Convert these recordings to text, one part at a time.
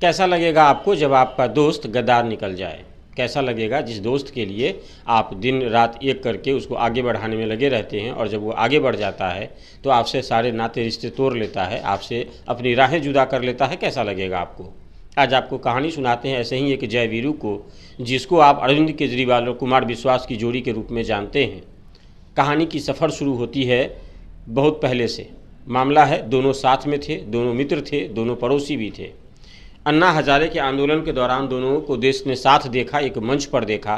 कैसा लगेगा आपको जब आपका दोस्त गद्दार निकल जाए? कैसा लगेगा जिस दोस्त के लिए आप दिन रात एक करके उसको आगे बढ़ाने में लगे रहते हैं और जब वो आगे बढ़ जाता है तो आपसे सारे नाते रिश्ते तोड़ लेता है, आपसे अपनी राहें जुदा कर लेता है, कैसा लगेगा आपको? आज आपको कहानी सुनाते हैं ऐसे ही एक जय वीरू को, जिसको आप अरविंद केजरीवाल और कुमार विश्वास की जोड़ी के रूप में जानते हैं। कहानी की सफ़र शुरू होती है बहुत पहले से। मामला है, दोनों साथ में थे, दोनों मित्र थे, दोनों पड़ोसी भी थे। अन्ना हजारे के आंदोलन के दौरान दोनों को देश ने साथ देखा, एक मंच पर देखा।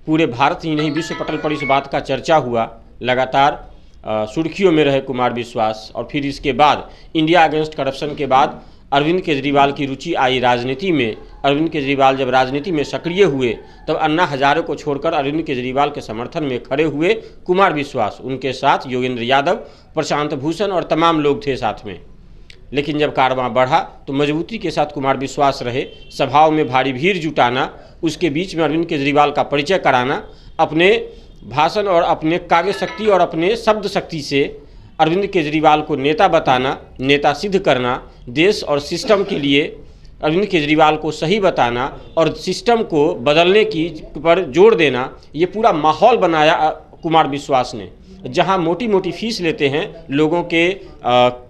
पूरे भारत ही नहीं, विश्व पटल पर इस बात का चर्चा हुआ। लगातार सुर्खियों में रहे कुमार विश्वास। और फिर इसके बाद इंडिया अगेंस्ट करप्शन के बाद अरविंद केजरीवाल की रुचि आई राजनीति में। अरविंद केजरीवाल जब राजनीति में सक्रिय हुए तब अन्ना हजारे को छोड़कर अरविंद केजरीवाल के समर्थन में खड़े हुए कुमार विश्वास। उनके साथ योगेंद्र यादव, प्रशांत भूषण और तमाम लोग थे साथ में। लेकिन जब कारवां बढ़ा तो मजबूती के साथ कुमार विश्वास रहे। सभाओं में भारी भीड़ जुटाना, उसके बीच में अरविंद केजरीवाल का परिचय कराना, अपने भाषण और अपने काव्य शक्ति और अपने शब्द शक्ति से अरविंद केजरीवाल को नेता बताना, नेता सिद्ध करना, देश और सिस्टम के लिए अरविंद केजरीवाल को सही बताना और सिस्टम को बदलने की पर जोर देना, ये पूरा माहौल बनाया कुमार विश्वास ने। जहां मोटी मोटी फीस लेते हैं लोगों के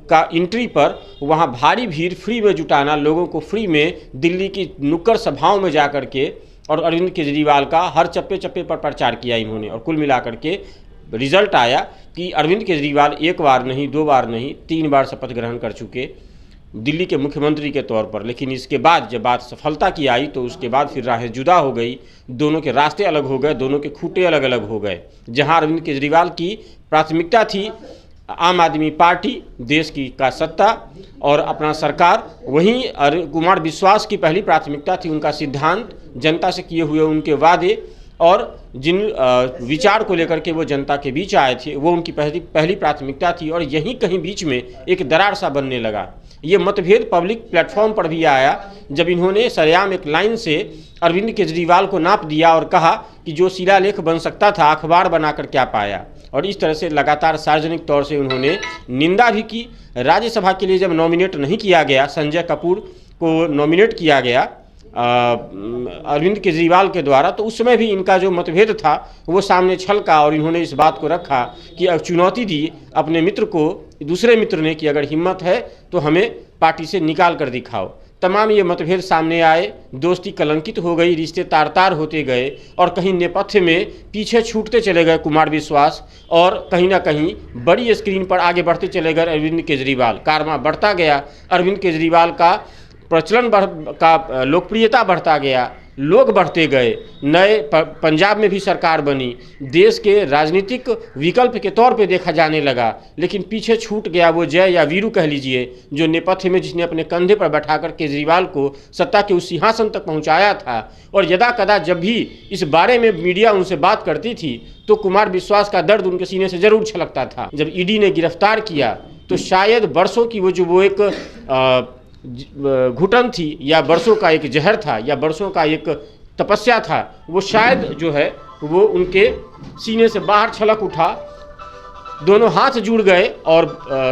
का एंट्री पर, वहां भारी भीड़ फ्री में जुटाना, लोगों को फ्री में दिल्ली की नुक्कड़ सभाओं में जा कर के और अरविंद केजरीवाल का हर चप्पे चप्पे पर प्रचार किया इन्होंने। और कुल मिलाकर के रिजल्ट आया कि अरविंद केजरीवाल एक बार नहीं, दो बार नहीं, 3 बार शपथ ग्रहण कर चुके दिल्ली के मुख्यमंत्री के तौर पर। लेकिन इसके बाद जब बात सफलता की आई तो उसके बाद फिर राहें जुदा हो गई, दोनों के रास्ते अलग हो गए, दोनों के खूंटे अलग अलग हो गए। जहां अरविंद केजरीवाल की प्राथमिकता थी आम आदमी पार्टी, देश की का सत्ता और अपना सरकार, वहीं कुमार विश्वास की पहली प्राथमिकता थी उनका सिद्धांत, जनता से किए हुए उनके वादे और जिन विचार को लेकर के वो जनता के बीच आए थे, वो उनकी पहली प्राथमिकता थी। और यहीं कहीं बीच में एक दरार सा बनने लगा। ये मतभेद पब्लिक प्लेटफॉर्म पर भी आया जब इन्होंने सरेआम एक लाइन से अरविंद केजरीवाल को नाप दिया और कहा कि जो शिलालेख बन सकता था अखबार बनाकर क्या पाया। और इस तरह से लगातार सार्वजनिक तौर से उन्होंने निंदा भी की। राज्यसभा के लिए जब नॉमिनेट नहीं किया गया, संजय कपूर को नॉमिनेट किया गया अरविंद केजरीवाल के द्वारा, तो उस समय भी इनका जो मतभेद था वो सामने छलका और इन्होंने इस बात को रखा कि अब चुनौती दी अपने मित्र को, दूसरे मित्र ने, कि अगर हिम्मत है तो हमें पार्टी से निकाल कर दिखाओ। तमाम ये मतभेद सामने आए, दोस्ती कलंकित हो गई, रिश्ते तार तार होते गए और कहीं नेपथ्य में पीछे छूटते चले गए कुमार विश्वास और कहीं ना कहीं बड़ी स्क्रीन पर आगे बढ़ते चले गए अरविंद केजरीवाल। कारवां बढ़ता गया, अरविंद केजरीवाल का प्रचलन का लोकप्रियता बढ़ता गया, लोग बढ़ते गए। नए पंजाब में भी सरकार बनी, देश के राजनीतिक विकल्प के तौर पे देखा जाने लगा। लेकिन पीछे छूट गया वो जय या वीरू कह लीजिए, जो नेपथ्य में जिसने अपने कंधे पर बैठाकर केजरीवाल को सत्ता के उस सिंहासन तक पहुंचाया था। और यदा कदा जब भी इस बारे में मीडिया उनसे बात करती थी तो कुमार विश्वास का दर्द उनके सीने से जरूर छलकता था। जब ईडी ने गिरफ्तार किया तो शायद वर्षों की वो एक घुटन थी या बरसों का एक जहर था या बरसों का एक तपस्या था, वो शायद जो है वो उनके सीने से बाहर छलक उठा। दोनों हाथ जुड़ गए और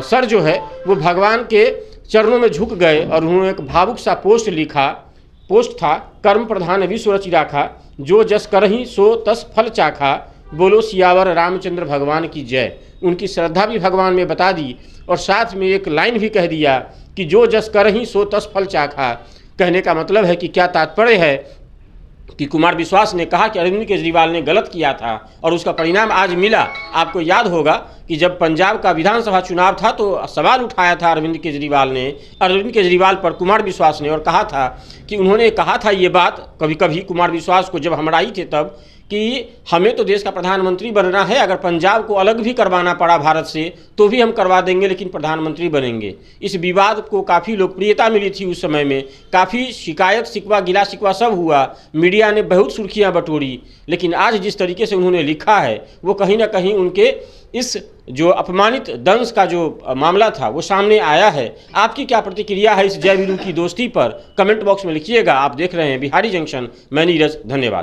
सर जो है वो भगवान के चरणों में झुक गए और उन्होंने एक भावुक सा पोस्ट था, कर्म प्रधान विश्व रचि राखा, जो जस करहीं सो तस फल चाखा, बोलो सियावर रामचंद्र भगवान की जय। उनकी श्रद्धा भी भगवान में बता दी और साथ में एक लाइन भी कह दिया कि जो जस करहीं सो तस फल चाखा। कहने का मतलब है कि क्या तात्पर्य है कि कुमार विश्वास ने कहा कि अरविंद केजरीवाल ने गलत किया था और उसका परिणाम आज मिला। आपको याद होगा कि जब पंजाब का विधानसभा चुनाव था तो सवाल उठाया था अरविंद केजरीवाल पर कुमार विश्वास ने, और कहा था कि उन्होंने कहा था ये बात कभी कभी कुमार विश्वास को जब हम आई थे तब, कि हमें तो देश का प्रधानमंत्री बनना है, अगर पंजाब को अलग भी करवाना पड़ा भारत से तो भी हम करवा देंगे, लेकिन प्रधानमंत्री बनेंगे। इस विवाद को काफ़ी लोकप्रियता मिली थी उस समय में, काफ़ी शिकायत शिकवा गिला शिकवा सब हुआ, मीडिया ने बहुत सुर्खियां बटोरी। लेकिन आज जिस तरीके से उन्होंने लिखा है वो कहीं ना कहीं उनके इस जो अपमानित दंश का जो मामला था वो सामने आया है। आपकी क्या प्रतिक्रिया है इस जय वीरू की दोस्ती पर? कमेंट बॉक्स में लिखिएगा। आप देख रहे हैं बिहारी जंक्शन, मैं नीरज, धन्यवाद।